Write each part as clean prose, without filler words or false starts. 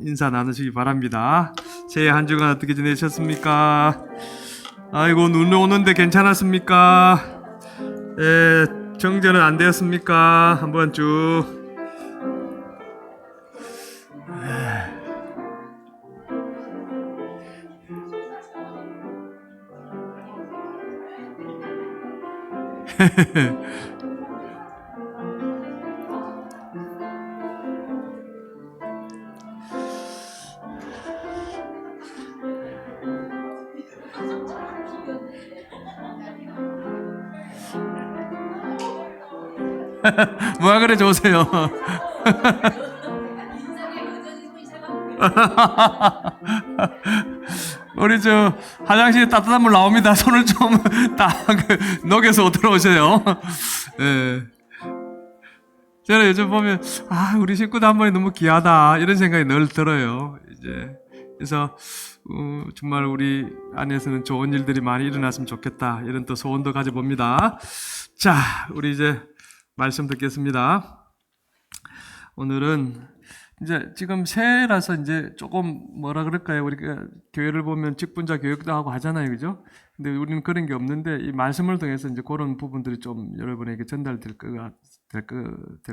인사 나누시기 바랍니다. 새해 한 주간 어떻게 지내셨습니까? 아이고, 눈 오는데 괜찮았습니까? 예, 정전은 안 되었습니까? 한번 쭉. 뭐야 그래 좋으세요? 우리 저 화장실에 따뜻한 물 나옵니다. 손을 좀 딱 녹여서 오도록 오세요. 예. 저는 요즘 보면 우리 식구도 한 번에 너무 귀하다 이런 생각이 늘 들어요. 이제 그래서 정말 우리 안에서는 좋은 일들이 많이 일어났으면 좋겠다 이런 또 소원도 가져봅니다. 자, 우리 이제 말씀 듣겠습니다. 오늘은 이제 지금 새해라서 이제 조금 뭐라 그럴까요? 우리가 교회를 보면 직분자 교육도 하고 하잖아요, 그죠? 근데 우리는 그런 게 없는데 이 말씀을 통해서 이제 그런 부분들이 좀 여러분에게 전달될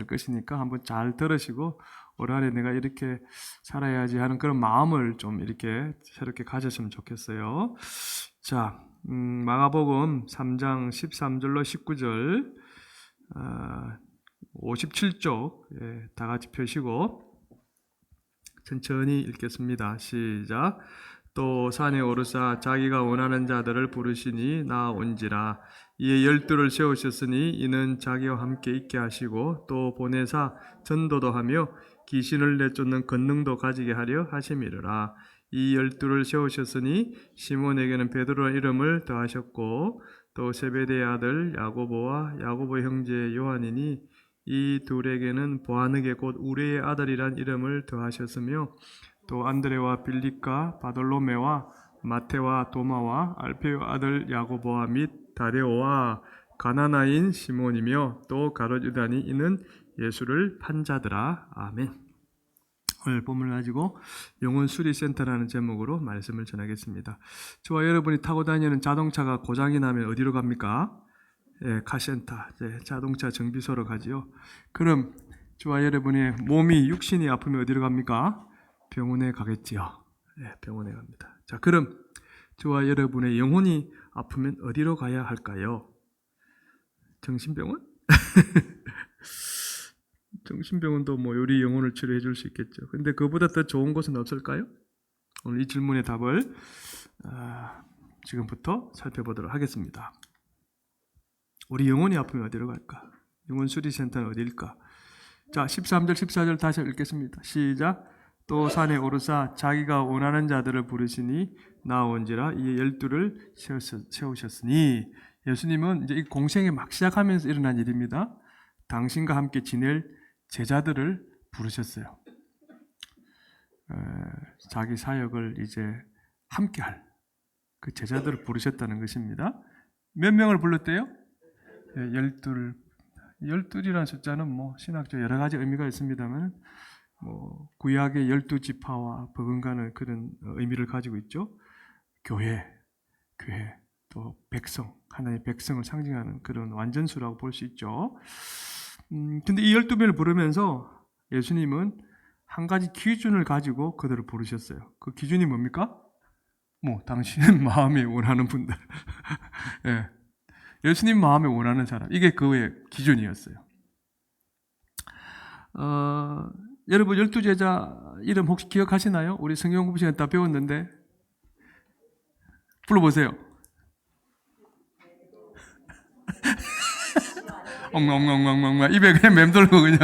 것이니까 한번 잘 들으시고 올 한해 내가 이렇게 살아야지 하는 그런 마음을 좀 이렇게 새롭게 가졌으면 좋겠어요. 자, 마가복음 3장 13절로 19절 57쪽 다 같이 펴시고 천천히 읽겠습니다. 시작. 또 산에 오르사 자기가 원하는 자들을 부르시니 나온지라. 이에 12를 세우셨으니 이는 자기와 함께 있게 하시고 또 보내사 전도도 하며 귀신을 내쫓는 권능도 가지게 하려 하심이르라. 이 12를 세우셨으니 시몬에게는 베드로 이름을 더하셨고 또 세베대의 아들 야고보와 야고보 형제 요한이니 이 둘에게는 보아느게 곧 우레의 아들이란 이름을 더하셨으며 또 안드레와 빌립과 바돌로메와 마테와 도마와 알페의 아들 야고보와 및 다데오와 가나나인 시몬이며 또 가롯 유다니 이는 예수를 판 자더라. 아멘. 오늘 본문을 가지고 영혼 수리센터라는 제목으로 말씀을 전하겠습니다. 저와 여러분이 타고 다니는 자동차가 고장이 나면 어디로 갑니까? 카센터, 자동차 정비소로 가지요. 그럼 저와 여러분의 몸이 육신이 아프면 어디로 갑니까? 병원에 가겠지요. 병원에 갑니다. 자, 그럼 저와 여러분의 영혼이 아프면 어디로 가야 할까요? 정신병원? 정신병원도 뭐 우리 영혼을 치료해 줄 수 있겠죠. 근데 그보다 더 좋은 곳은 없을까요? 오늘 이 질문의 답을 지금부터 살펴보도록 하겠습니다. 우리 영혼이 아프면 어디로 갈까? 영혼 수리센터는 어디일까? 자, 13절, 14절 다시 읽겠습니다. 시작. 또 산에 오르사 자기가 원하는 자들을 부르시니 나온지라. 이에 12를 세우셨으니. 예수님은 이제 이 공생에 막 시작하면서 일어난 일입니다. 당신과 함께 지낼 제자들을 부르셨어요. 자기 사역을 이제 함께할 그 제자들을 부르셨다는 것입니다. 몇 명을 불렀대요? 12이라는 숫자는 뭐 신학적 여러 가지 의미가 있습니다만 뭐 구약의 12지파와 버금가는 그런 의미를 가지고 있죠. 교회 또 백성, 하나님의 백성을 상징하는 그런 완전수라고 볼 수 있죠. 근데 이 12명을 부르면서 예수님은 한 가지 기준을 가지고 그들을 부르셨어요. 그 기준이 뭡니까? 뭐 당신은 마음에 원하는 분들. 예. 예수님 마음에 원하는 사람. 이게 그의 기준이었어요. 여러분 12제자 이름 혹시 기억하시나요? 우리 성경 공부 시간 다 배웠는데 불러보세요. 엉엉엉엉엉 입에 그냥 맴돌고 그냥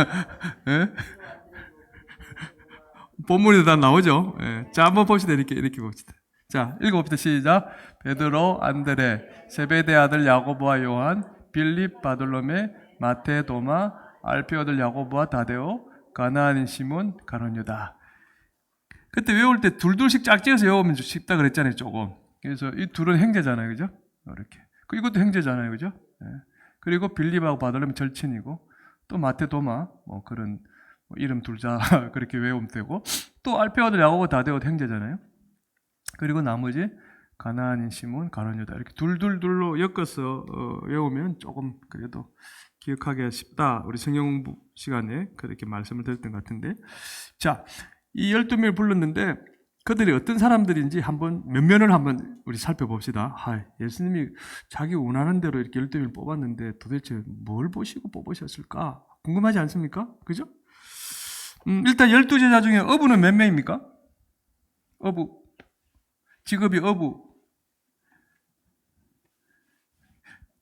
본문에도 다 나오죠. 자, 한번 봅시다. 이렇게 봅시다. 자, 읽어봅시다. 시작. 베드로, 안드레, 세베대 아들 야고보와 요한, 빌립, 바돌로메, 마테, 도마, 알페 아들 야고보와 다데오, 가나안인 시몬, 가롯 유다. 그때 외울 때 둘둘씩 짝지어서 외우면 쉽다 그랬잖아요, 조금. 그래서 이 둘은 형제잖아요, 그죠? 이렇게. 이것도 형제잖아요, 그죠? 그리고 빌립하고 바돌로메 절친이고, 또 마테, 도마, 뭐 그런 이름 둘자 그렇게 외우면 되고, 또 알페오도 야고보 다데오도 형제잖아요. 그리고 나머지 가나안인 시몬, 가룟 유다 이렇게 둘둘둘로 엮어서 외우면 조금 그래도 기억하기가 쉽다. 우리 성경 공부 시간에 그렇게 말씀을 드렸던 것 같은데, 자, 이 12명을 불렀는데 그들이 어떤 사람들인지 한번 몇 면을 한번 우리 살펴봅시다. 예수님이 자기 원하는 대로 이렇게 12명을 뽑았는데 도대체 뭘 보시고 뽑으셨을까? 궁금하지 않습니까? 그죠? 일단 12제자 중에 어부는 몇 명입니까? 어부. 직업이 어부.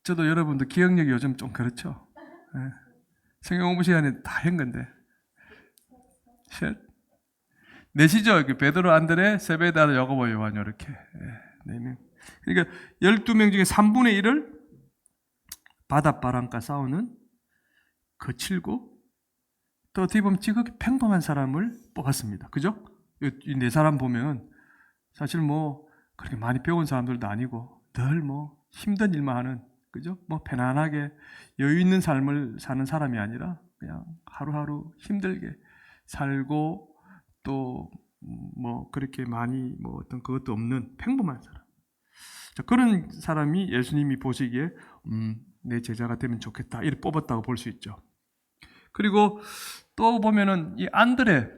저도 여러분도 기억력이 요즘 좀 그렇죠? 네. 성경 공부 시간에 다 한 건데. 셋. 넷이죠. 베드로, 안드레, 세베다도, 야고보, 요한 이렇게. 네 명. 그러니까 12명 중에 3분의 1을 바닷바람과 싸우는 거칠고 또 어떻게 보면 지극히 평범한 사람을 뽑았습니다. 그죠? 이 네 사람 보면 사실 뭐 그렇게 많이 배운 사람들도 아니고 늘 뭐 힘든 일만 하는, 그죠? 뭐 편안하게 여유 있는 삶을 사는 사람이 아니라 그냥 하루하루 힘들게 살고 또 뭐 그렇게 많이 뭐 어떤 그것도 없는 평범한 사람. 자, 그런 사람이 예수님이 보시기에 내 제자가 되면 좋겠다 이렇게 뽑았다고 볼 수 있죠. 그리고 또 보면은 이 안드레를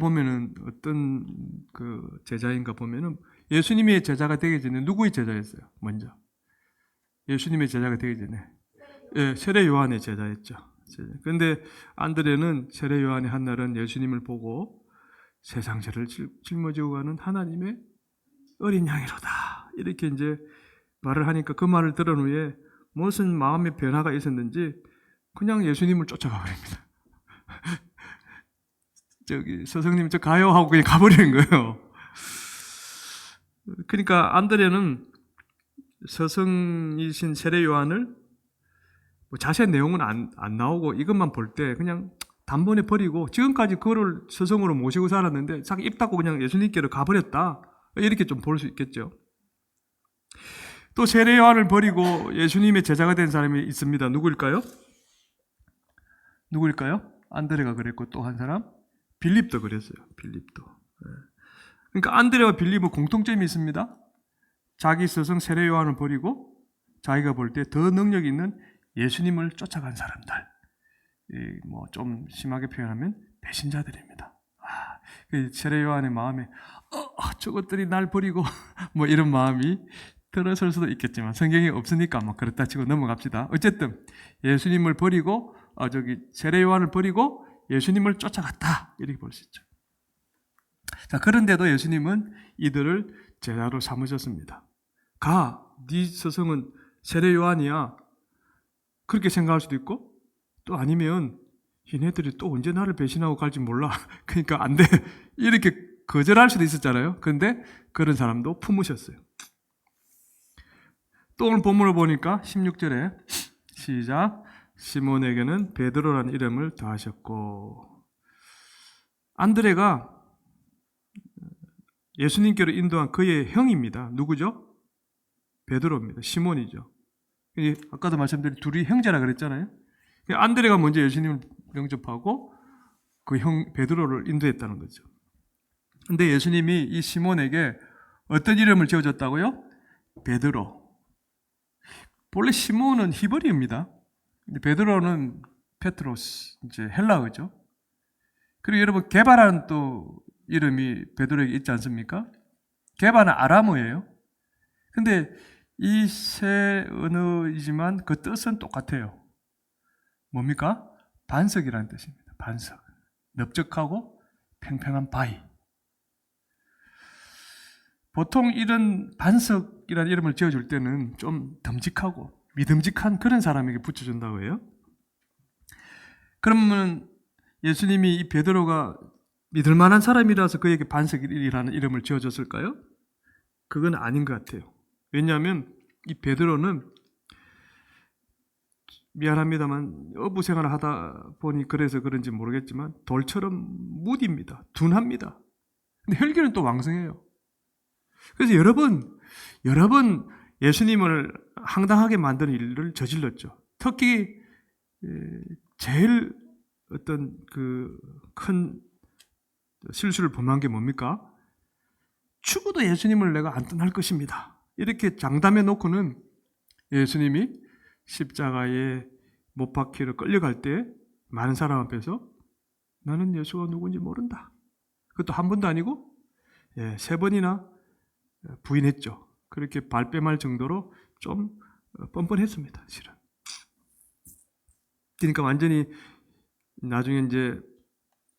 보면은 어떤 그 제자인가 보면은 예수님의 제자가 되기 전에 누구의 제자였어요? 먼저 예수님의 제자가 되기 전에 세례 요한의 제자였죠. 그런데 안드레는 세례 요한의 한 날은 예수님을 보고 세상 죄를 짊어지고 가는 하나님의 어린 양이로다 이렇게 이제 말을 하니까 그 말을 들은 후에 무슨 마음의 변화가 있었는지 그냥 예수님을 쫓아가 버립니다. 저기 스승님 저 가요 하고 그냥 가버리는 거예요. 그러니까 안드레는 스승이신 세례 요한을 뭐 자세한 내용은 안 나오고 이것만 볼 때 그냥 단번에 버리고 지금까지 그거를 스승으로 모시고 살았는데 자기 입 닫고 그냥 예수님께로 가버렸다 이렇게 좀 볼 수 있겠죠. 또 세례 요한을 버리고 예수님의 제자가 된 사람이 있습니다. 누구일까요? 안드레가 그랬고 또 한 사람 빌립도 그랬어요. 빌립도. 그러니까 안드레와 빌립은 공통점이 있습니다. 자기 스승 세례 요한을 버리고 자기가 볼 때 더 능력 있는 예수님을 쫓아간 사람들. 뭐 좀 심하게 표현하면 배신자들입니다. 세례 요한의 마음에 저것들이 날 버리고 뭐 이런 마음이 들어설 수도 있겠지만 성경이 없으니까 뭐 그렇다 치고 넘어갑시다. 어쨌든 예수님을 버리고 세례 요한을 버리고 예수님을 쫓아갔다 이렇게 볼 수 있죠. 자, 그런데도 예수님은 이들을 제자로 삼으셨습니다. 네 스승은 세례 요한이야. 그렇게 생각할 수도 있고 또 아니면 얘네들이 또 언제 나를 배신하고 갈지 몰라. 그러니까 안 돼. 이렇게 거절할 수도 있었잖아요. 그런데 그런 사람도 품으셨어요. 또 오늘 본문을 보니까 16절에 시작. 시몬에게는 베드로라는 이름을 더하셨고, 안드레가 예수님께로 인도한 그의 형입니다. 누구죠? 베드로입니다. 시몬이죠. 아까도 말씀드린 둘이 형제라 그랬잖아요. 안드레가 먼저 예수님을 영접하고 그 형 베드로를 인도했다는 거죠. 근데 예수님이 이 시몬에게 어떤 이름을 지어줬다고요? 베드로. 본래 시몬은 히브리어입니다. 근데 베드로는 페트로스, 이제 헬라어죠. 그리고 여러분 게바라는 또 이름이 베드로에게 있지 않습니까? 게바는 아람어예요. 근데 이 세 언어이지만 그 뜻은 똑같아요. 뭡니까? 반석이라는 뜻입니다. 반석. 넓적하고 평평한 바위. 보통 이런 반석이라는 이름을 지어줄 때는 좀 듬직하고 믿음직한 그런 사람에게 붙여준다고 해요. 그러면 예수님이 이 베드로가 믿을만한 사람이라서 그에게 반석이라는 이름을 지어줬을까요? 그건 아닌 것 같아요. 왜냐하면 이 베드로는 미안합니다만 어부 생활을 하다 보니 그래서 그런지 모르겠지만 돌처럼 무디입니다. 둔합니다. 근데 혈기는 또 왕성해요. 그래서 여러분 예수님을 황당하게 만드는 일을 저질렀죠. 특히 제일 어떤 그 큰 실수를 범한 게 뭡니까? 죽어도 예수님을 내가 안 떠날 것입니다. 이렇게 장담해 놓고는 예수님이 십자가에 못 박히러 끌려갈 때 많은 사람 앞에서 나는 예수가 누군지 모른다. 그것도 한 번도 아니고 3번이나 부인했죠. 그렇게 발뺌할 정도로 좀 뻔뻔했습니다. 실은. 그러니까 완전히 나중에 이제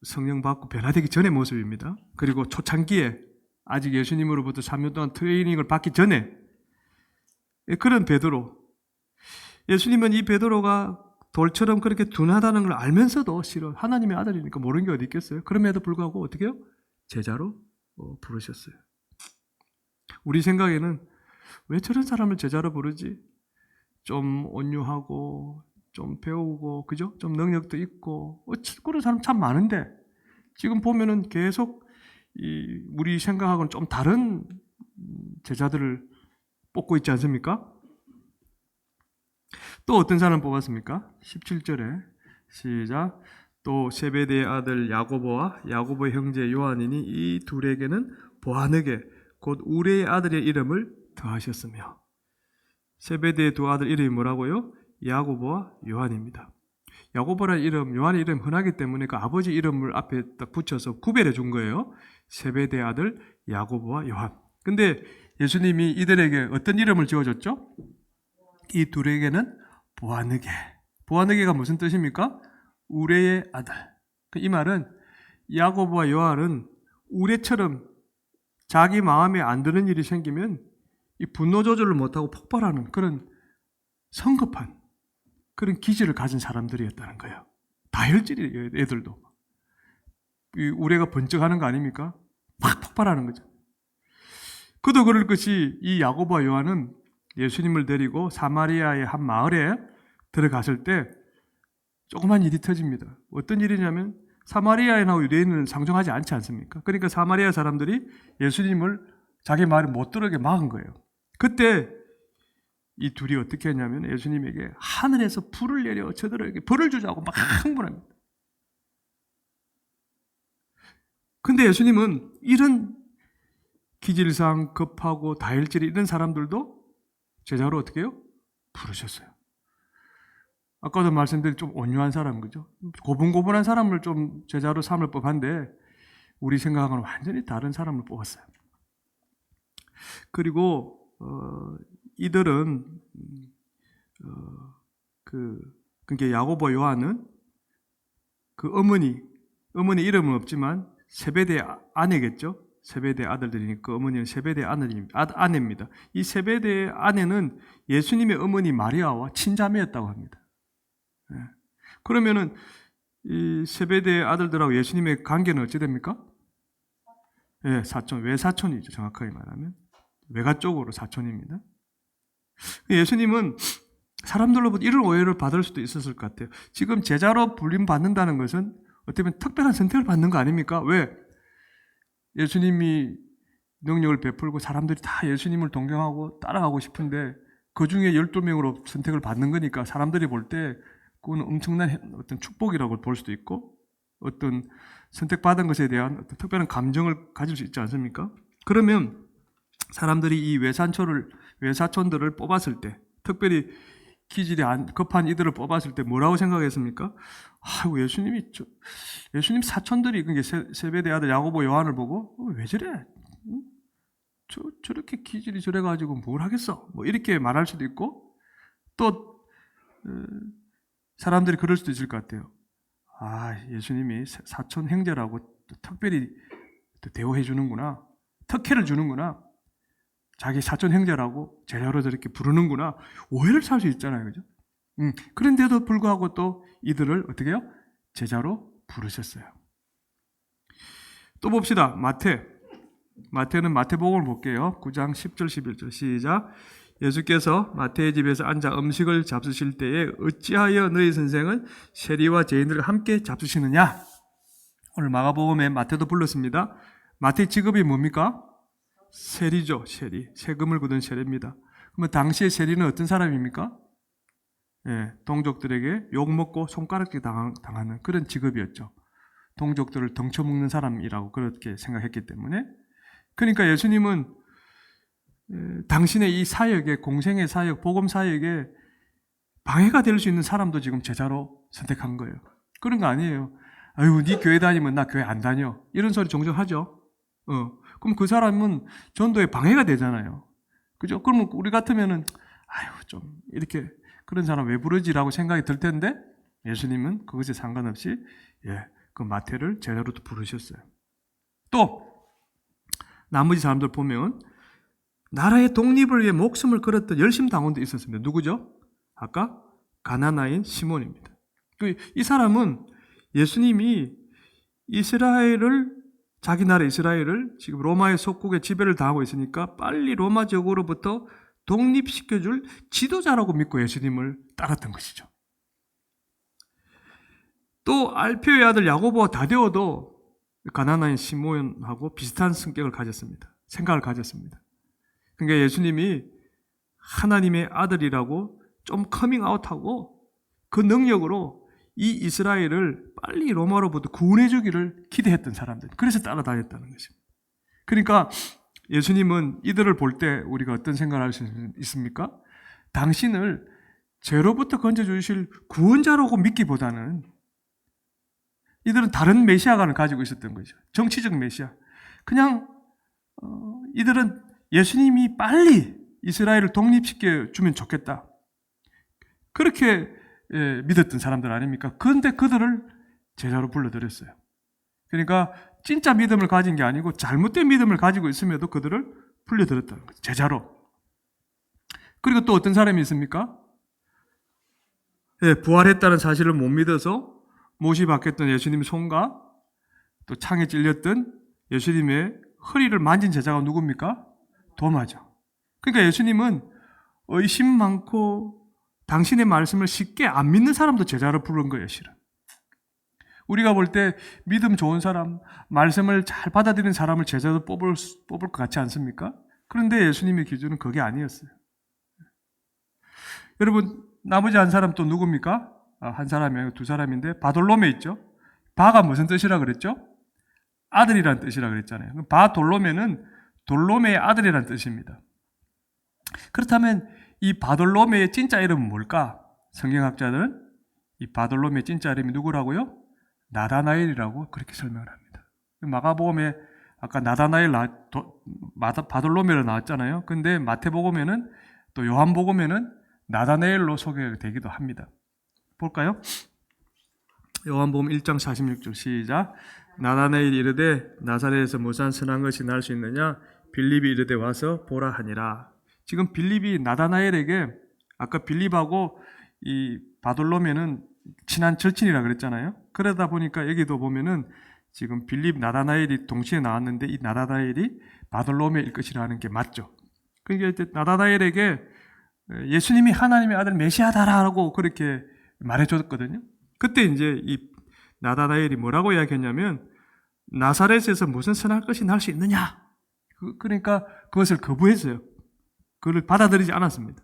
성령 받고 변화되기 전의 모습입니다. 그리고 초창기에 아직 예수님으로부터 3년 동안 트레이닝을 받기 전에 그런 베드로. 예수님은 이 베드로가 돌처럼 그렇게 둔하다는 걸 알면서도 실은 하나님의 아들이니까 모르는 게 어디 있겠어요? 그럼에도 불구하고 어떻게 해요? 제자로 부르셨어요. 우리 생각에는 왜 저런 사람을 제자로 부르지? 좀 온유하고 좀 배우고 그죠? 좀 능력도 있고 그런 사람 참 많은데 지금 보면은 계속 우리 생각하고는 좀 다른 제자들을 뽑고 있지 않습니까? 또 어떤 사람 뽑았습니까? 17절에 시작. 또 세베대의 아들 야고보와 야고보의 형제 요한이니 이 둘에게는 보아느게 곧 우레의 아들의 이름을 더하셨으며. 세베대의 두 아들 이름이 뭐라고요? 야고보와 요한입니다. 야고보라는 이름, 요한의 이름 흔하기 때문에 그 아버지 이름을 앞에 딱 붙여서 구별해 준 거예요. 세베대의 아들 야고보와 요한. 근데 예수님이 이들에게 어떤 이름을 지어줬죠? 이 둘에게는 보아느게. 보아느게가 무슨 뜻입니까? 우레의 아들. 이 말은 야고보와 요한은 우레처럼 자기 마음에 안 드는 일이 생기면 이 분노 조절을 못하고 폭발하는 그런 성급한 그런 기질을 가진 사람들이었다는 거예요. 다혈질이에요, 애들도. 이 우레가 번쩍하는 거 아닙니까? 막 폭발하는 거죠. 그도 그럴 것이 이 야고보와 요한은 예수님을 데리고 사마리아의 한 마을에 들어갔을 때 조그만 일이 터집니다. 어떤 일이냐면 사마리아인하고 유대인은 상종하지 않지 않습니까? 그러니까 사마리아 사람들이 예수님을 자기 말을 못 들어게 막은 거예요. 그때 이 둘이 어떻게 했냐면 예수님에게 하늘에서 불을 내려 저들에게 벌을 주자고 막 흥분합니다. 근데 예수님은 이런 기질상 급하고 다혈질이 이런 사람들도 제자로 어떻게 해요? 부르셨어요. 아까도 말씀드린 좀 온유한 사람, 그죠? 고분고분한 사람을 좀 제자로 삼을 법한데 우리 생각하고는 완전히 다른 사람을 뽑았어요. 그리고 이들은 그게 야고보 요한은 그 어머니 이름은 없지만 세베대 아내겠죠. 세베대 아들들이니까 그 어머니는 세베대 아내입니다. 이 세베대 아내는 예수님의 어머니 마리아와 친자매였다고 합니다. 그러면은 이 세베대 아들들하고 예수님의 관계는 어찌 됩니까? 사촌, 외사촌이죠. 정확하게 말하면 외가 쪽으로 사촌입니다. 예수님은 사람들로부터 이런 오해를 받을 수도 있었을 것 같아요. 지금 제자로 불림 받는다는 것은 어떻게 보면 특별한 선택을 받는 거 아닙니까? 왜? 예수님이 능력을 베풀고 사람들이 다 예수님을 동경하고 따라가고 싶은데 그 중에 12명으로 선택을 받는 거니까 사람들이 볼 때 그건 엄청난 어떤 축복이라고 볼 수도 있고 어떤 선택받은 것에 대한 어떤 특별한 감정을 가질 수 있지 않습니까? 그러면 사람들이 이 외사촌들을 뽑았을 때 특별히 기질이 급한 이들을 뽑았을 때 뭐라고 생각했습니까? 예수님 사촌들이 세베대 아들 야고보 요한을 보고 왜 저래? 저렇게 기질이 저래가지고 뭘 하겠어? 뭐 이렇게 말할 수도 있고 또 사람들이 그럴 수도 있을 것 같아요. 예수님이 사촌 형제라고 특별히 대우해 주는구나. 특혜를 주는구나. 자기 사촌 형제라고 제자로 저렇게 부르는구나. 오해를 살 수 있잖아요. 그죠? 그런데도 불구하고 또 이들을 어떻게 해요? 제자로 부르셨어요. 또 봅시다. 마태는 마태복음을 볼게요. 9장 10절 11절 시작. 예수께서 마태의 집에서 앉아 음식을 잡수실 때에 어찌하여 너희 선생은 세리와 죄인들을 함께 잡수시느냐? 오늘 마가복음에 마태도 불렀습니다. 마태의 직업이 뭡니까? 세리죠. 세리. 세금을 거둔 세리입니다. 그러면 당시의 세리는 어떤 사람입니까? 동족들에게 욕먹고 손가락질 당하는 그런 직업이었죠. 동족들을 덩쳐먹는 사람이라고 그렇게 생각했기 때문에. 그러니까 예수님은 당신의 이 사역에, 공생의 사역, 복음 사역에 방해가 될 수 있는 사람도 지금 제자로 선택한 거예요. 그런 거 아니에요. 아유, 네 교회 다니면 나 교회 안 다녀. 이런 소리 종종 하죠. 그럼 그 사람은 전도에 방해가 되잖아요. 그죠? 그러면 우리 같으면은, 아유, 좀, 이렇게, 그런 사람 왜 부르지라고 생각이 들 텐데, 예수님은 그것에 상관없이, 그 마태를 제자로 또 부르셨어요. 또, 나머지 사람들 보면, 나라의 독립을 위해 목숨을 걸었던 열심 당원도 있었습니다. 누구죠? 아까 가나나인 시몬입니다. 이 사람은 예수님이 자기 나라 이스라엘을 지금 로마의 속국에 지배를 당하고 있으니까 빨리 로마 제국으로부터 독립시켜줄 지도자라고 믿고 예수님을 따랐던 것이죠. 또 알페오의 아들 야고보와 다데오도 가나나인 시몬하고 비슷한 생각을 가졌습니다. 그러니까 예수님이 하나님의 아들이라고 좀 커밍아웃하고 그 능력으로 이 이스라엘을 빨리 로마로부터 구원해 주기를 기대했던 사람들. 그래서 따라다녔다는 것입니다. 그러니까 예수님은 이들을 볼 때 우리가 어떤 생각을 할 수 있습니까? 당신을 죄로부터 건져주실 구원자라고 믿기보다는 이들은 다른 메시아관을 가지고 있었던 거죠. 정치적 메시아. 그냥 이들은 예수님이 빨리 이스라엘을 독립시켜 주면 좋겠다. 그렇게 믿었던 사람들 아닙니까? 그런데 그들을 제자로 불러들였어요. 그러니까 진짜 믿음을 가진 게 아니고 잘못된 믿음을 가지고 있음에도 그들을 불러들였다는 거죠. 제자로. 그리고 또 어떤 사람이 있습니까? 부활했다는 사실을 못 믿어서 못이 박혔던 예수님의 손과 또 창에 찔렸던 예수님의 허리를 만진 제자가 누굽니까? 도마죠. 그러니까 예수님은 의심 많고 당신의 말씀을 쉽게 안 믿는 사람도 제자로 부른 거예요, 실은. 우리가 볼 때 믿음 좋은 사람, 말씀을 잘 받아들이는 사람을 제자로 뽑을 것 같지 않습니까? 그런데 예수님의 기준은 그게 아니었어요. 여러분, 나머지 한 사람 또 누굽니까? 한 사람이에요. 두 사람인데 바돌로메 있죠? 바가 무슨 뜻이라 그랬죠? 아들이라는 뜻이라 그랬잖아요. 바돌로메는 돌로메의 아들이라는 뜻입니다. 그렇다면 이 바돌로메의 진짜 이름은 뭘까? 성경학자들은 이 바돌로메의 진짜 이름이 누구라고요? 나다나엘이라고 그렇게 설명을 합니다. 마가복음에 아까 바돌로메로 나왔잖아요. 근데 마태복음에는 또 요한복음에는 나다나엘로 소개되기도 합니다. 볼까요? 요한복음 1장 46절 시작. 나다나엘이 이르되 나사렛에서 무슨 선한 것이 날 수 있느냐? 빌립이 이르되 와서 보라 하니라. 지금 빌립이 나다나엘에게 아까 빌립하고 이 바돌로메는 친한 절친이라 그랬잖아요. 그러다 보니까 여기도 보면은 지금 빌립, 나다나엘이 동시에 나왔는데 이 나다나엘이 바돌로메일 것이라는 게 맞죠. 그러니까 나다나엘에게 예수님이 하나님의 아들 메시아다라고 그렇게 말해줬거든요. 그때 이제 이 나다나엘이 뭐라고 이야기했냐면 나사렛에서 무슨 선할 것이 날 수 있느냐. 그러니까 그것을 거부했어요. 그걸 받아들이지 않았습니다.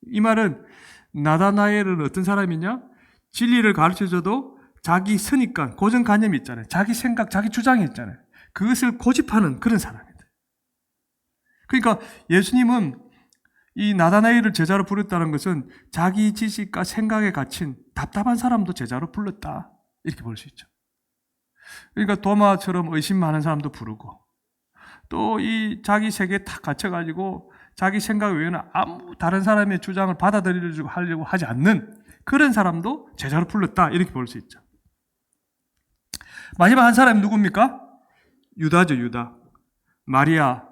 이 말은 나다나엘은 어떤 사람이냐? 진리를 가르쳐줘도 자기 선입관, 고정관념이 있잖아요. 자기 생각, 자기 주장이 있잖아요. 그것을 고집하는 그런 사람입니다. 그러니까 예수님은 이 나다나엘을 제자로 부르었다는 것은 자기 지식과 생각에 갇힌 답답한 사람도 제자로 불렀다. 이렇게 볼 수 있죠. 그러니까 도마처럼 의심 많은 사람도 부르고 또 이 자기 세계에 탁 갇혀가지고 자기 생각 외에는 아무 다른 사람의 주장을 받아들이려고 하려고 하지 않는 그런 사람도 제자로 불렀다. 이렇게 볼 수 있죠. 마지막 한 사람이 누굽니까? 유다죠, 유다. 마리아,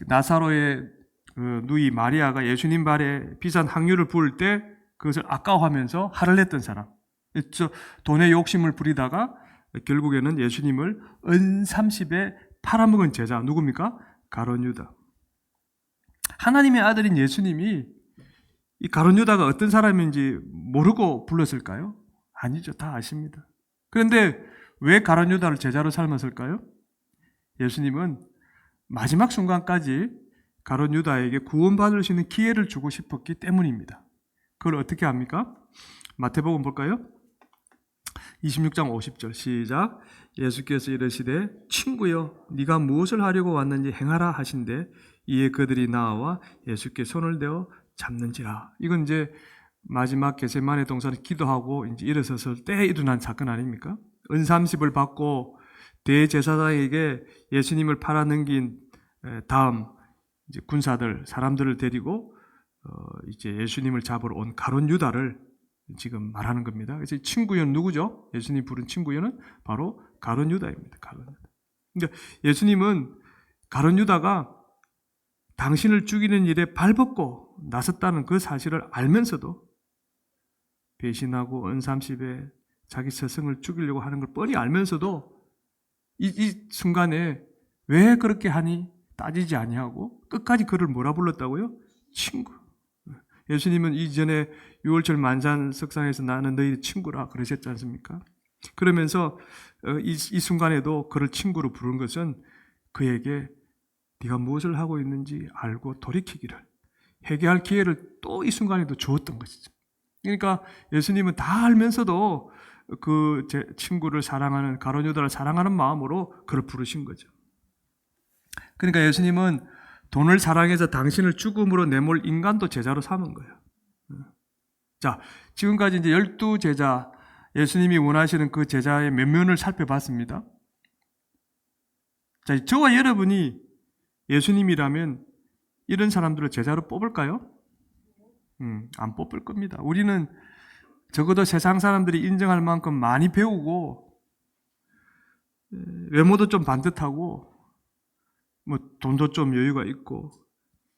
나사로의 누이 마리아가 예수님 발에 비싼 향유를 부을 때 그것을 아까워하면서 화를 냈던 사람. 돈에 욕심을 부리다가 결국에는 예수님을 은 30에 팔아먹은 제자 누굽니까? 가룟 유다. 하나님의 아들인 예수님이 이 가룟 유다가 어떤 사람인지 모르고 불렀을까요? 아니죠. 다 아십니다. 그런데 왜 가룟 유다를 제자로 삼았을까요? 예수님은 마지막 순간까지 가룟 유다에게 구원받을 수 있는 기회를 주고 싶었기 때문입니다. 그걸 어떻게 합니까? 마태복음 볼까요? 26장 50절 시작. 예수께서 이르시되 친구여 네가 무엇을 하려고 왔는지 행하라 하신대 이에 그들이 나와 예수께 손을 대어 잡는지라. 이건 이제 마지막 겟세마네 동산에 기도하고 이제 일어섰을 때 일어난 사건 아닙니까? 은삼십을 받고 대제사장에게 예수님을 팔아넘긴 다음 이제 군사들 사람들을 데리고 이제 예수님을 잡으러 온 가룟 유다를 지금 말하는 겁니다. 그래서 친구연 누구죠? 예수님 부른 친구연은 바로 가룟 유다입니다. 가룟 유다. 그러니까 예수님은 가룟 유다가 당신을 죽이는 일에 발벗고 나섰다는 그 사실을 알면서도 배신하고 은삼십에 자기 스승을 죽이려고 하는 걸 뻔히 알면서도 이 순간에 왜 그렇게 하니 따지지 아니하고 끝까지 그를 뭐라 불렀다고요? 친구. 예수님은 이전에 유월절 만찬 석상에서 나는 너희 친구라 그러셨지 않습니까? 그러면서 이 순간에도 그를 친구로 부른 것은 그에게 네가 무엇을 하고 있는지 알고 돌이키기를 회개할 기회를 또 이 순간에도 주었던 것이죠. 그러니까 예수님은 다 알면서도 그 제 친구를 사랑하는 가룟 유다를 사랑하는 마음으로 그를 부르신 거죠. 그러니까 예수님은 돈을 사랑해서 당신을 죽음으로 내몰 인간도 제자로 삼은 거예요. 자, 지금까지 이제 12제자, 예수님이 원하시는 그 제자의 면면을 살펴봤습니다. 자, 저와 여러분이 예수님이라면 이런 사람들을 제자로 뽑을까요? 안 뽑을 겁니다. 우리는 적어도 세상 사람들이 인정할 만큼 많이 배우고, 외모도 좀 반듯하고, 뭐 돈도 좀 여유가 있고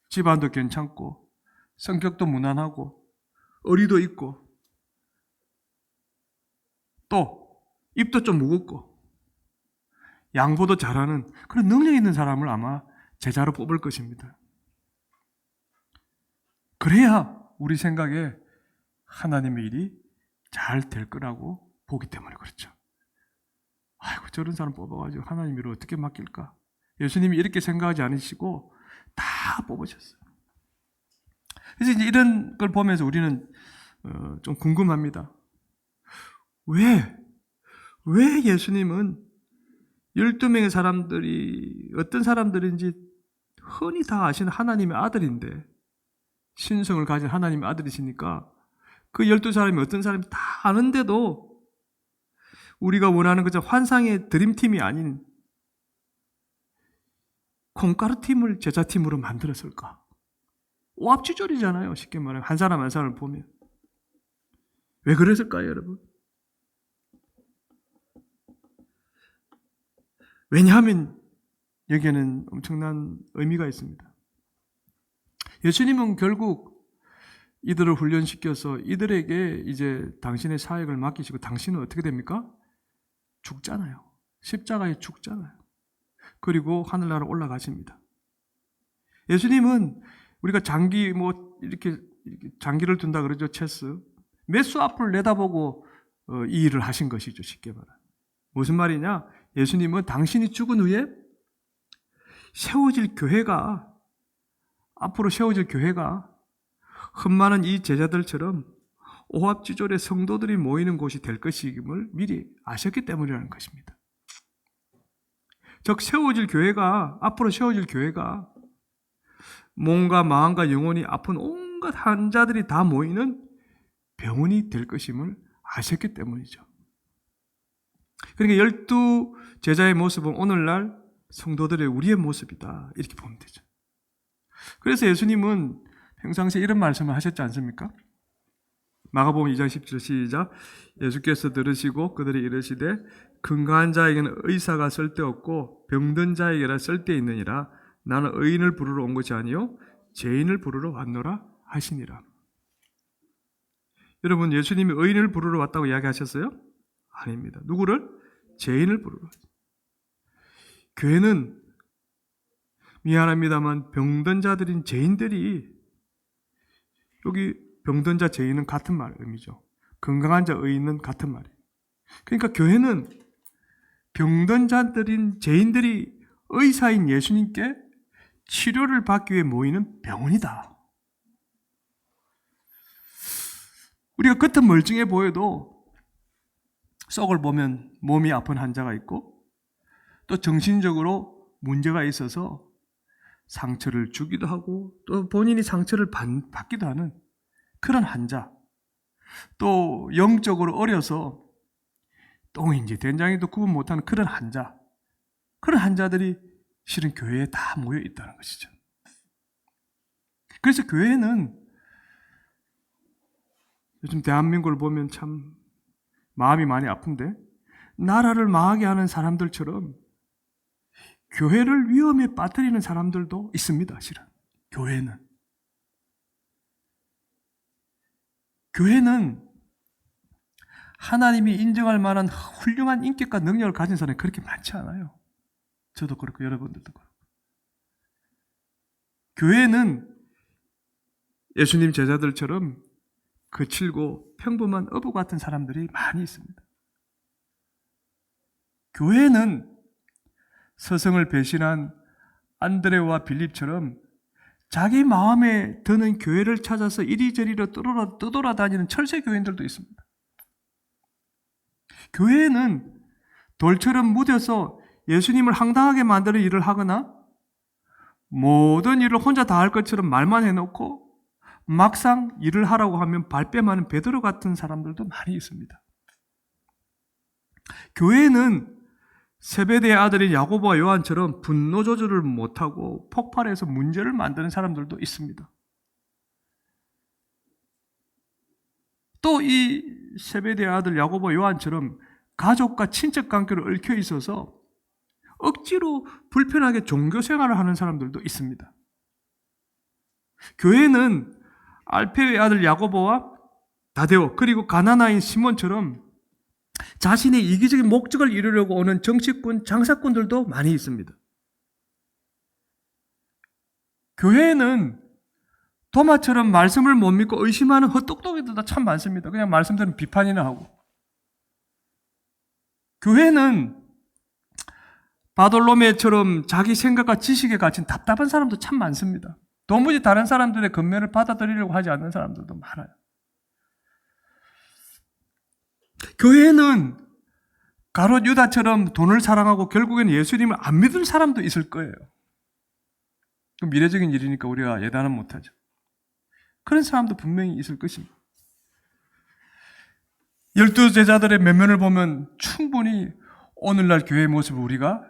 집안도 괜찮고 성격도 무난하고 어리도 있고 또 입도 좀 무겁고 양보도 잘하는 그런 능력 있는 사람을 아마 제자로 뽑을 것입니다. 그래야 우리 생각에 하나님의 일이 잘 될 거라고 보기 때문에 그렇죠. 아이고 저런 사람 뽑아가지고 하나님 일을 어떻게 맡길까? 예수님이 이렇게 생각하지 않으시고 다 뽑으셨어요. 그래서 이제 이런 걸 보면서 우리는 좀 궁금합니다. 왜 예수님은 12명의 사람들이 어떤 사람들인지 흔히 다 아시는 하나님의 아들인데 신성을 가진 하나님의 아들이시니까 그 12사람이 어떤 사람인지 다 아는데도 우리가 원하는 그저 환상의 드림팀이 아닌 콩가루 팀을 제자팀으로 만들었을까? 오합지졸이잖아요. 쉽게 말하면 한 사람 한 사람을 보면. 왜 그랬을까요, 여러분? 왜냐하면 여기에는 엄청난 의미가 있습니다. 예수님은 결국 이들을 훈련시켜서 이들에게 이제 당신의 사역을 맡기시고 당신은 어떻게 됩니까? 죽잖아요. 십자가에 죽잖아요. 그리고 하늘나라 올라가십니다. 예수님은 우리가 장기 이렇게 장기를 둔다 그러죠. 체스. 몇 수 앞을 내다보고 이 일을 하신 것이죠. 쉽게 말하면. 무슨 말이냐? 예수님은 당신이 죽은 후에 앞으로 세워질 교회가 흠많은 이 제자들처럼 오합지졸의 성도들이 모이는 곳이 될 것임을 미리 아셨기 때문이라는 것입니다. 즉 앞으로 세워질 교회가 몸과 마음과 영혼이 아픈 온갖 환자들이 다 모이는 병원이 될 것임을 아셨기 때문이죠. 그러니까 12제자의 모습은 오늘날 성도들의 우리의 모습이다. 이렇게 보면 되죠. 그래서 예수님은 평상시에 이런 말씀을 하셨지 않습니까? 마가복음 2장 10절 시작. 예수께서 들으시고 그들이 이르시되 건강한 자에게는 의사가 쓸데없고 병든 자에게라 쓸데있느니라. 나는 의인을 부르러 온 것이 아니요 죄인을 부르러 왔노라 하시니라. 여러분 예수님이 의인을 부르러 왔다고 이야기하셨어요? 아닙니다. 누구를? 죄인을 부르러. 교회는 미안합니다만 병든 자들인 죄인들이 여기 병든 자 죄인은 같은 의미죠. 건강한 자 의인은 같은 말이에요. 그러니까 교회는 병든 자들인 죄인들이 의사인 예수님께 치료를 받기 위해 모이는 병원이다. 우리가 겉은 멀쩡해 보여도 속을 보면 몸이 아픈 환자가 있고 또 정신적으로 문제가 있어서 상처를 주기도 하고 또 본인이 상처를 받기도 하는 그런 환자, 또 영적으로 어려서 똥인지 된장인지도 구분 못하는 그런 환자, 그런 환자들이 실은 교회에 다 모여 있다는 것이죠. 그래서 교회는 요즘 대한민국을 보면 참 마음이 많이 아픈데, 나라를 망하게 하는 사람들처럼 교회를 위험에 빠뜨리는 사람들도 있습니다. 실은 교회는 하나님이 인정할 만한 훌륭한 인격과 능력을 가진 사람이 그렇게 많지 않아요. 저도 그렇고 여러분들도 그렇고. 교회는 예수님 제자들처럼 거칠고 평범한 어부 같은 사람들이 많이 있습니다. 교회는 서성을 배신한 안드레와 빌립처럼 자기 마음에 드는 교회를 찾아서 이리저리로 떠돌아다니는 철새 교인들도 있습니다. 교회는 돌처럼 묻어서 예수님을 황당하게 만드는 일을 하거나 모든 일을 혼자 다 할 것처럼 말만 해놓고 막상 일을 하라고 하면 발뺌하는 베드로 같은 사람들도 많이 있습니다. 교회는 세베대의 아들인 야고보와 요한처럼 분노 조절을 못하고 폭발해서 문제를 만드는 사람들도 있습니다. 또 이 세베대의 아들 야고보와 요한처럼 가족과 친척 관계로 얽혀 있어서 억지로 불편하게 종교 생활을 하는 사람들도 있습니다. 교회는 알페의 아들 야고보와 다데오 그리고 가나나인 시몬처럼 자신의 이기적인 목적을 이루려고 오는 정치꾼, 장사꾼들도 많이 있습니다. 교회는 도마처럼 말씀을 못 믿고 의심하는 헛똑똑이들도 참 많습니다. 그냥 말씀들은 비판이나 하고. 교회는 바돌로메처럼 자기 생각과 지식에 갇힌 답답한 사람도 참 많습니다. 도무지 다른 사람들의 권면을 받아들이려고 하지 않는 사람들도 많아요. 교회는 가롯 유다처럼 돈을 사랑하고 결국에는 예수님을 안 믿을 사람도 있을 거예요. 미래적인 일이니까 우리가 예단은 못하죠. 그런 사람도 분명히 있을 것입니다. 12제자들의 면면을 보면 충분히 오늘날 교회의 모습을 우리가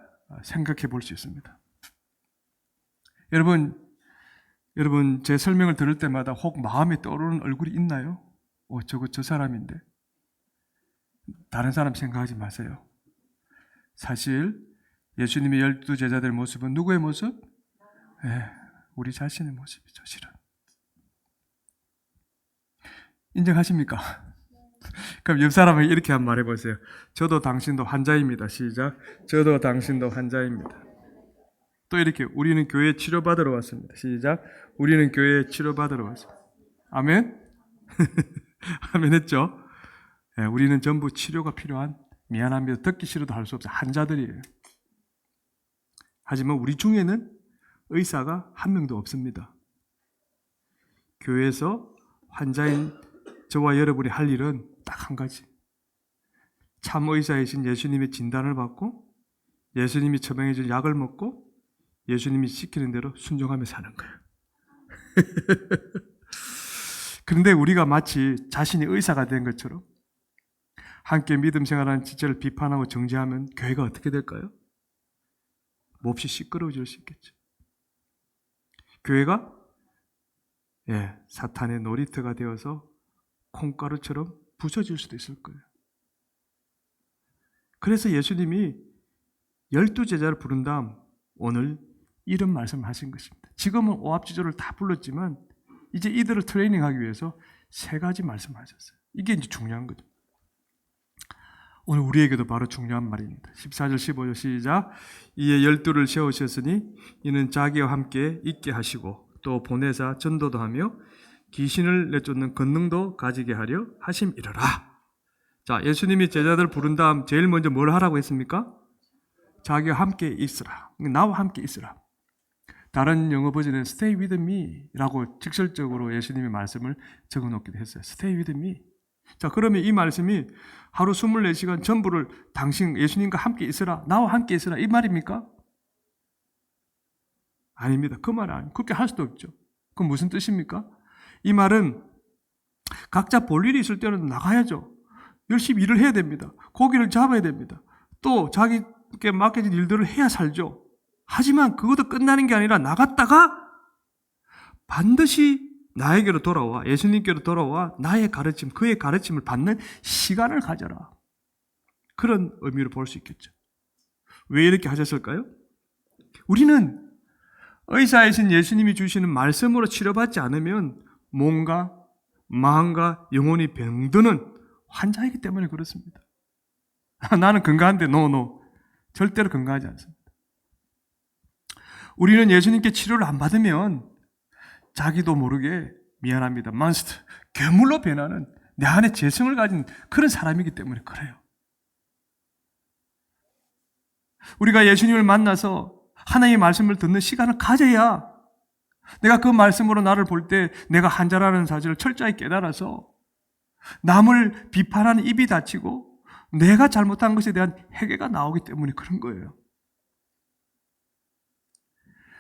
생각해 볼 수 있습니다. 여러분 제 설명을 들을 때마다 혹 마음에 떠오르는 얼굴이 있나요? 저거 저 사람인데. 다른 사람 생각하지 마세요. 사실 예수님의 12제자들의 모습은 누구의 모습? 우리 자신의 모습이죠, 실은. 인정하십니까? 그럼 옆 사람에게 이렇게 한번 말해보세요. 저도 당신도 환자입니다. 시작. 저도 당신도 환자입니다. 또 이렇게 우리는 교회에 치료받으러 왔습니다. 시작. 우리는 교회에 치료받으러 왔습니다. 아멘? 아멘 했죠? 우리는 전부 치료가 필요한, 미안합니다, 듣기 싫어도 할 수 없어요, 환자들이에요. 하지만 우리 중에는 의사가 한 명도 없습니다. 교회에서 환자인 저와 여러분이 할 일은 딱 한 가지. 참 의사이신 예수님의 진단을 받고 예수님이 처방해 준 약을 먹고 예수님이 시키는 대로 순종하며 사는 거예요. 그런데 우리가 마치 자신이 의사가 된 것처럼 함께 믿음 생활하는 지체를 비판하고 정죄하면 교회가 어떻게 될까요? 몹시 시끄러워질 수 있겠죠. 교회가 사탄의 놀이터가 되어서 콩가루처럼 부서질 수도 있을 거예요. 그래서 예수님이 12제자를 부른 다음 오늘 이런 말씀을 하신 것입니다. 지금은 오합지졸을 다 불렀지만 이제 이들을 트레이닝하기 위해서 3가지 말씀을 하셨어요. 이게 이제 중요한 거죠. 오늘 우리에게도 바로 중요한 말입니다. 14절 15절 시작. 이에 12를 세우셨으니 이는 자기와 함께 있게 하시고 또 보내사 전도도 하며 귀신을 내쫓는 권능도 가지게 하려 하심이러라. 자, 예수님이 제자들 부른 다음 제일 먼저 뭘 하라고 했습니까? 자기와 함께 있으라. 나와 함께 있으라. 다른 영어 버전은 stay with me 라고 직설적으로 예수님의 말씀을 적어놓기도 했어요. stay with me. 자, 그러면 이 말씀이 하루 24시간 전부를 당신 예수님과 함께 있으라, 나와 함께 있으라 이 말입니까? 아닙니다. 그 말은 아니에요. 그렇게 할 수도 없죠. 그럼 무슨 뜻입니까? 이 말은 각자 볼 일이 있을 때는 나가야죠. 열심히 일을 해야 됩니다. 고기를 잡아야 됩니다. 또 자기께 맡겨진 일들을 해야 살죠. 하지만 그것도 끝나는 게 아니라 나갔다가 반드시 나에게로 돌아와, 예수님께로 돌아와 나의 가르침, 그의 가르침을 받는 시간을 가져라. 그런 의미로 볼 수 있겠죠. 왜 이렇게 하셨을까요? 우리는 의사이신 예수님이 주시는 말씀으로 치료받지 않으면 몸과 마음과 영혼이 병드는 환자이기 때문에 그렇습니다. 나는 건강한데 노. 절대로 건강하지 않습니다. 우리는 예수님께 치료를 안 받으면 자기도 모르게 미안합니다. 몬스터, 괴물로 변하는 내 안에 재성을 가진 그런 사람이기 때문에 그래요. 우리가 예수님을 만나서 하나님의 말씀을 듣는 시간을 가져야 내가 그 말씀으로 나를 볼 때 내가 한자라는 사실을 철저히 깨달아서 남을 비판하는 입이 닫히고 내가 잘못한 것에 대한 회개가 나오기 때문에 그런 거예요.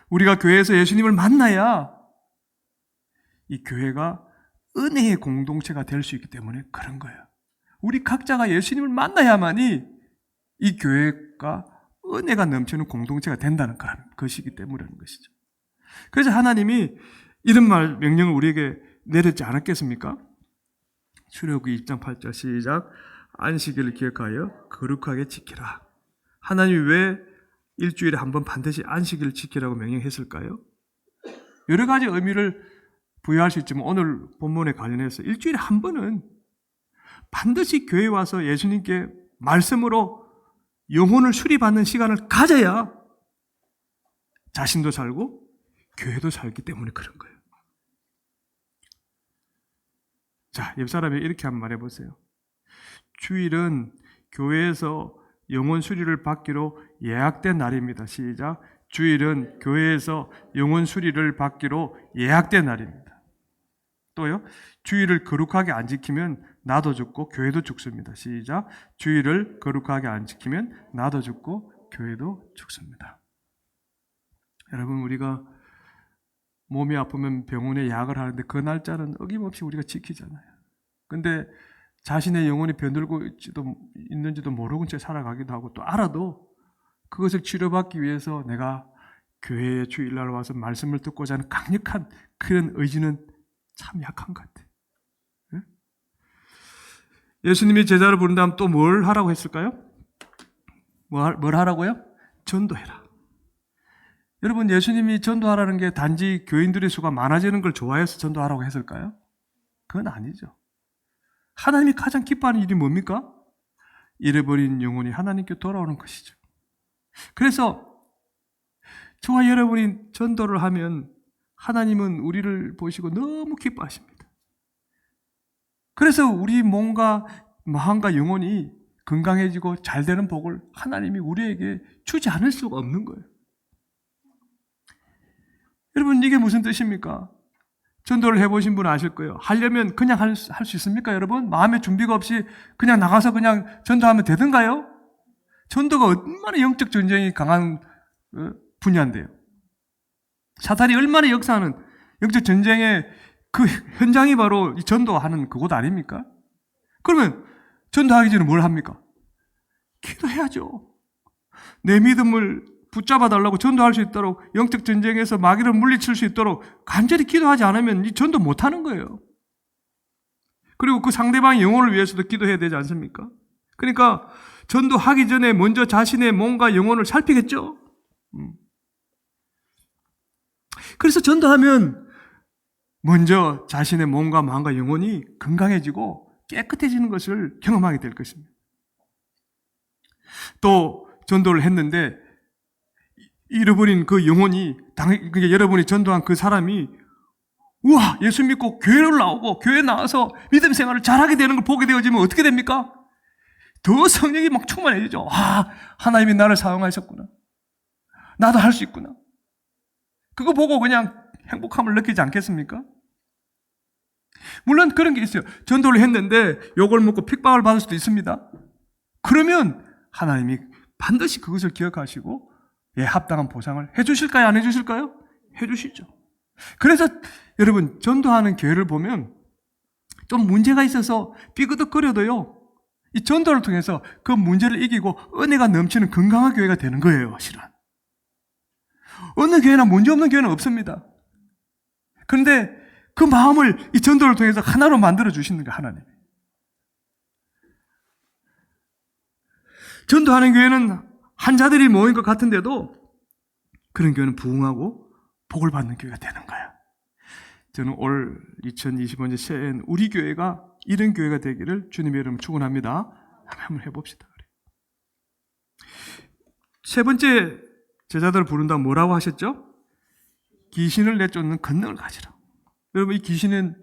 우리가 교회에서 예수님을 만나야 이 교회가 은혜의 공동체가 될 수 있기 때문에 그런 거예요. 우리 각자가 예수님을 만나야만이 이 교회가 은혜가 넘치는 공동체가 된다는 것이기 때문이라는 것이죠. 그래서 하나님이 이런 명령을 우리에게 내렸지 않았겠습니까? 출애굽기 20장 8절 시작. 안식일을 기억하여 거룩하게 지키라. 하나님이 왜 일주일에 한 번 반드시 안식일을 지키라고 명령했을까요? 여러 가지 의미를 부여할 수 있지만 오늘 본문에 관련해서 일주일에 한 번은 반드시 교회에 와서 예수님께 말씀으로 영혼을 수리받는 시간을 가져야 자신도 살고 교회도 살기 때문에 그런 거예요. 자, 옆 사람이 이렇게 한번 말해보세요. 주일은 교회에서 영혼 수리를 받기로 예약된 날입니다. 시작. 주일은 교회에서 영혼 수리를 받기로 예약된 날입니다. 또요. 주일을 거룩하게 안 지키면 나도 죽고 교회도 죽습니다. 시작. 주일을 거룩하게 안 지키면 나도 죽고 교회도 죽습니다. 여러분, 우리가 몸이 아프면 병원에 약을 하는데 그 날짜는 어김없이 우리가 지키잖아요. 근데 자신의 영혼이 병들고 있는지도 모르고 채 살아가기도 하고 또 알아도 그것을 치료받기 위해서 내가 교회에 주일날 와서 말씀을 듣고자 하는 강력한 그런 의지는 참 약한 것 같아요. 네? 예수님이 제자를 부른 다음 또 뭘 하라고 했을까요? 뭘 하라고요? 전도해라. 여러분, 예수님이 전도하라는 게 단지 교인들의 수가 많아지는 걸 좋아해서 전도하라고 했을까요? 그건 아니죠. 하나님이 가장 기뻐하는 일이 뭡니까? 잃어버린 영혼이 하나님께 돌아오는 것이죠. 그래서 저와 여러분이 전도를 하면 하나님은 우리를 보시고 너무 기뻐하십니다. 그래서 우리 몸과 마음과 영혼이 건강해지고 잘 되는 복을 하나님이 우리에게 주지 않을 수가 없는 거예요. 여러분, 이게 무슨 뜻입니까? 전도를 해보신 분은 아실 거예요. 하려면 그냥 할 수 있습니까, 여러분? 마음의 준비가 없이 그냥 나가서 그냥 전도하면 되던가요? 전도가 얼마나 영적 전쟁이 강한 분야인데요. 사탄이 얼마나 역사하는 영적 전쟁의 그 현장이 바로 이 전도하는 그곳 아닙니까? 그러면 전도하기 전에 뭘 합니까? 기도해야죠. 내 믿음을 붙잡아 달라고 전도할 수 있도록 영적 전쟁에서 마귀를 물리칠 수 있도록 간절히 기도하지 않으면 이 전도 못하는 거예요. 그리고 그 상대방의 영혼을 위해서도 기도해야 되지 않습니까? 그러니까 전도하기 전에 먼저 자신의 몸과 영혼을 살피겠죠. 그래서 전도하면 먼저 자신의 몸과 마음과 영혼이 건강해지고 깨끗해지는 것을 경험하게 될 것입니다. 또 전도를 했는데 잃어버린 그 영혼이, 그러니까 여러분이 전도한 그 사람이 우와, 예수 믿고 교회를 나오고 교회 나와서 믿음 생활을 잘하게 되는 걸 보게 되어지면 어떻게 됩니까? 더 성령이 막 충만해지죠. 아, 하나님이 나를 사용하셨구나. 나도 할 수 있구나. 그거 보고 그냥 행복함을 느끼지 않겠습니까? 물론 그런 게 있어요. 전도를 했는데 욕을 먹고 핍박을 받을 수도 있습니다. 그러면 하나님이 반드시 그것을 기억하시고 합당한 보상을 해주실까요? 안 해주실까요? 해주시죠. 그래서 여러분, 전도하는 교회를 보면 좀 문제가 있어서 삐그덕거려도요, 이 전도를 통해서 그 문제를 이기고 은혜가 넘치는 건강한 교회가 되는 거예요, 실은. 어느 교회나 문제 없는 교회는 없습니다. 그런데 그 마음을 이 전도를 통해서 하나로 만들어 주시는 거예요, 하나님. 전도하는 교회는 한자들이 모인 것 같은데도 그런 교회는 부흥하고 복을 받는 교회가 되는 거예요. 저는 올 2025년 새해엔 우리 교회가 이런 교회가 되기를 주님의 이름으로 축원합니다. 한번 해봅시다. 세 번째, 제자들을 부른다고 뭐라고 하셨죠? 귀신을 내쫓는 권능을 가지라. 여러분, 이 귀신은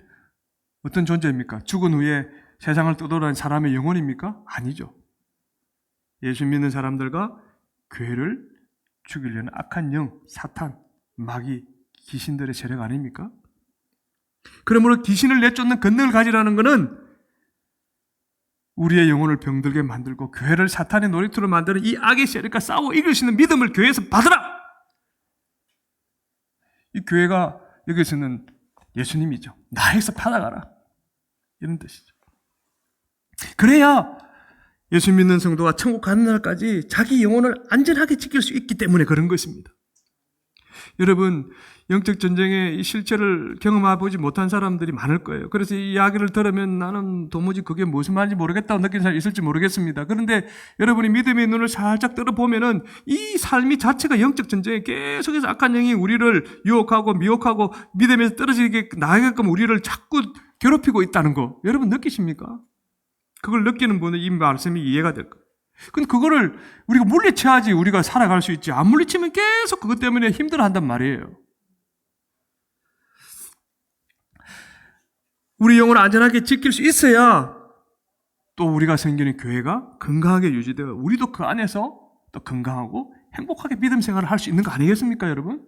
어떤 존재입니까? 죽은 후에 세상을 떠돌아다니는 사람의 영혼입니까? 아니죠. 예수 믿는 사람들과 교회를 죽이려는 악한 영, 사탄, 마귀, 귀신들의 세력 아닙니까? 그러므로 귀신을 내쫓는 권능을 가지라는 것은 우리의 영혼을 병들게 만들고 교회를 사탄의 놀이터로 만드는 이 악의 세력과 싸워 이길 수 있는 믿음을 교회에서 받으라! 이 교회가 여기서는 예수님이죠. 나에서 받아가라. 이런 뜻이죠. 그래야 예수 믿는 성도가 천국 가는 날까지 자기 영혼을 안전하게 지킬 수 있기 때문에 그런 것입니다. 여러분, 영적 전쟁의 이 실체를 경험해보지 못한 사람들이 많을 거예요. 그래서 이 이야기를 들으면 나는 도무지 그게 무슨 말인지 모르겠다고 느끼는 사람이 있을지 모르겠습니다. 그런데 여러분이 믿음의 눈을 살짝 들어보면은 이 삶이 자체가 영적 전쟁에 계속해서 악한 영이 우리를 유혹하고 미혹하고 믿음에서 떨어지게 나아가게끔 우리를 자꾸 괴롭히고 있다는 거 여러분 느끼십니까? 그걸 느끼는 분은 이 말씀이 이해가 될 거예요. 근데 그거를 우리가 물리쳐야지 우리가 살아갈 수 있지. 안 물리치면 계속 그것 때문에 힘들어한단 말이에요. 우리 영혼을 안전하게 지킬 수 있어야 또 우리가 생기는 교회가 건강하게 유지되어 우리도 그 안에서 또 건강하고 행복하게 믿음 생활을 할 수 있는 거 아니겠습니까, 여러분?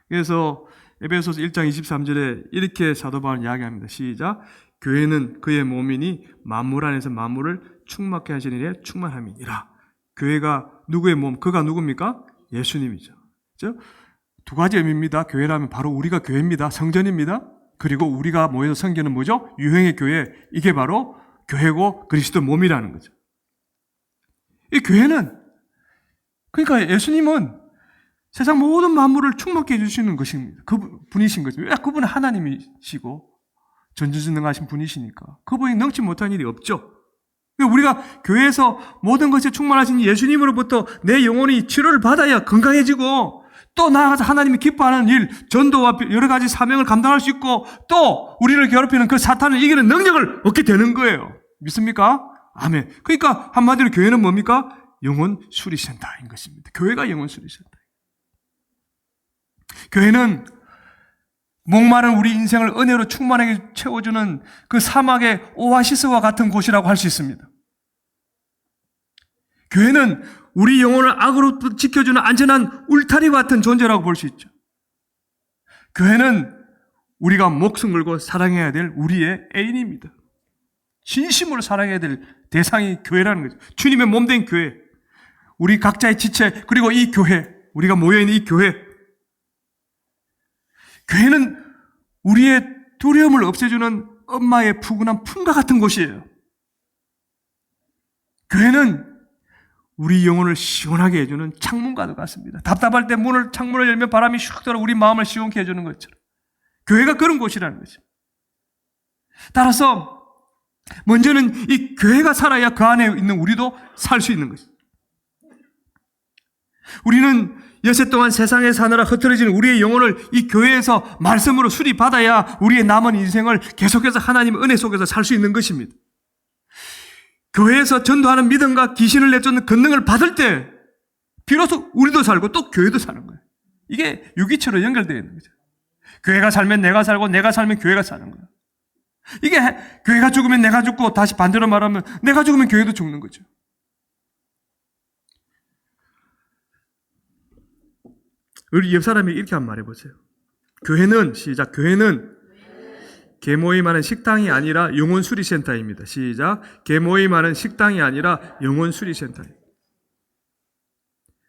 그래서 에베소서 1장 23절에 이렇게 사도 바울은 이야기합니다. 시작. 교회는 그의 몸이니 만물 안에서 만물을 충만케 하시는 일에 충만함이니라. 교회가 누구의 몸? 그가 누굽니까? 예수님이죠. 그렇죠? 두 가지 의미입니다. 교회라면 바로 우리가 교회입니다. 성전입니다. 그리고 우리가 모여서 섬기는 뭐죠? 유형의 교회. 이게 바로 교회고 그리스도 몸이라는 거죠. 이 교회는 그러니까 예수님은 세상 모든 만물을 충만케 해주시는 것입니다. 그분이신 거죠. 왜? 그분은 하나님이시고 전지전능하신 분이시니까 그분이 능치 못한 일이 없죠. 우리가 교회에서 모든 것에 충만하신 예수님으로부터 내 영혼이 치료를 받아야 건강해지고 또 나아가서 하나님이 기뻐하는 일, 전도와 여러 가지 사명을 감당할 수 있고 또 우리를 괴롭히는 그 사탄을 이기는 능력을 얻게 되는 거예요. 믿습니까? 아멘. 그러니까 한마디로 교회는 뭡니까? 영혼 수리센터인 것입니다. 교회가 영혼 수리센터. 교회는 목마른 우리 인생을 은혜로 충만하게 채워주는 그 사막의 오아시스와 같은 곳이라고 할 수 있습니다. 교회는 우리 영혼을 악으로부터 지켜주는 안전한 울타리와 같은 존재라고 볼 수 있죠. 교회는 우리가 목숨 걸고 사랑해야 될 우리의 애인입니다. 진심으로 사랑해야 될 대상이 교회라는 거죠. 주님의 몸된 교회, 우리 각자의 지체, 그리고 이 교회, 우리가 모여있는 이 교회. 교회는 우리의 두려움을 없애주는 엄마의 푸근한 품과 같은 곳이에요. 교회는 우리 영혼을 시원하게 해주는 창문과도 같습니다. 답답할 때 창문을 열면 바람이 슉 들어 우리 마음을 시원케 해주는 것처럼. 교회가 그런 곳이라는 거죠. 따라서 먼저는 이 교회가 살아야 그 안에 있는 우리도 살 수 있는 거죠. 우리는 여세 동안 세상에 사느라 흐트러지는 우리의 영혼을 이 교회에서 말씀으로 수리받아야 우리의 남은 인생을 계속해서 하나님의 은혜 속에서 살 수 있는 것입니다. 교회에서 전도하는 믿음과 귀신을 내쫓는 권능을 받을 때 비로소 우리도 살고 또 교회도 사는 거예요. 이게 유기체로 연결되어 있는 거죠. 교회가 살면 내가 살고 내가 살면 교회가 사는 거예요. 이게 교회가 죽으면 내가 죽고 다시 반대로 말하면 내가 죽으면 교회도 죽는 거죠. 우리 옆 사람이 이렇게 한번 말해보세요. 교회는, 시작, 교회는 개모임하는 식당이 아니라 영혼수리센터입니다. 시작. 개모임하는 식당이 아니라 영혼수리센터입니다.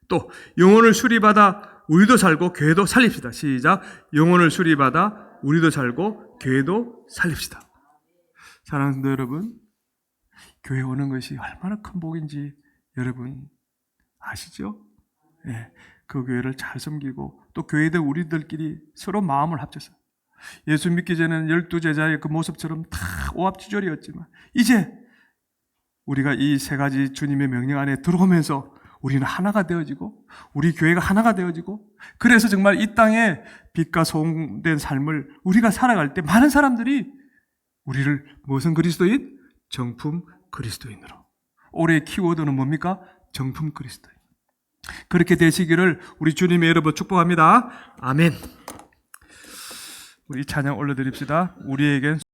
또 영혼을 수리받아 우리도 살고 교회도 살립시다. 시작. 영혼을 수리받아 우리도 살고 교회도 살립시다. 사랑하는 성도 여러분, 교회 오는 것이 얼마나 큰 복인지 여러분 아시죠? 네, 그 교회를 잘 섬기고 또 교회들 우리들끼리 서로 마음을 합쳐서 예수 믿기 전에는 12제자의 그 모습처럼 다 오합지졸이었지만 이제 우리가 이 세 가지 주님의 명령 안에 들어오면서 우리는 하나가 되어지고 우리 교회가 하나가 되어지고 그래서 정말 이 땅에 빛과 소금된 삶을 우리가 살아갈 때 많은 사람들이 우리를 무슨 그리스도인? 정품 그리스도인으로. 올해의 키워드는 뭡니까? 정품 그리스도인. 그렇게 되시기를 우리 주님의 이름으로 축복합니다. 아멘. 우리 찬양 올려드립시다. 우리에겐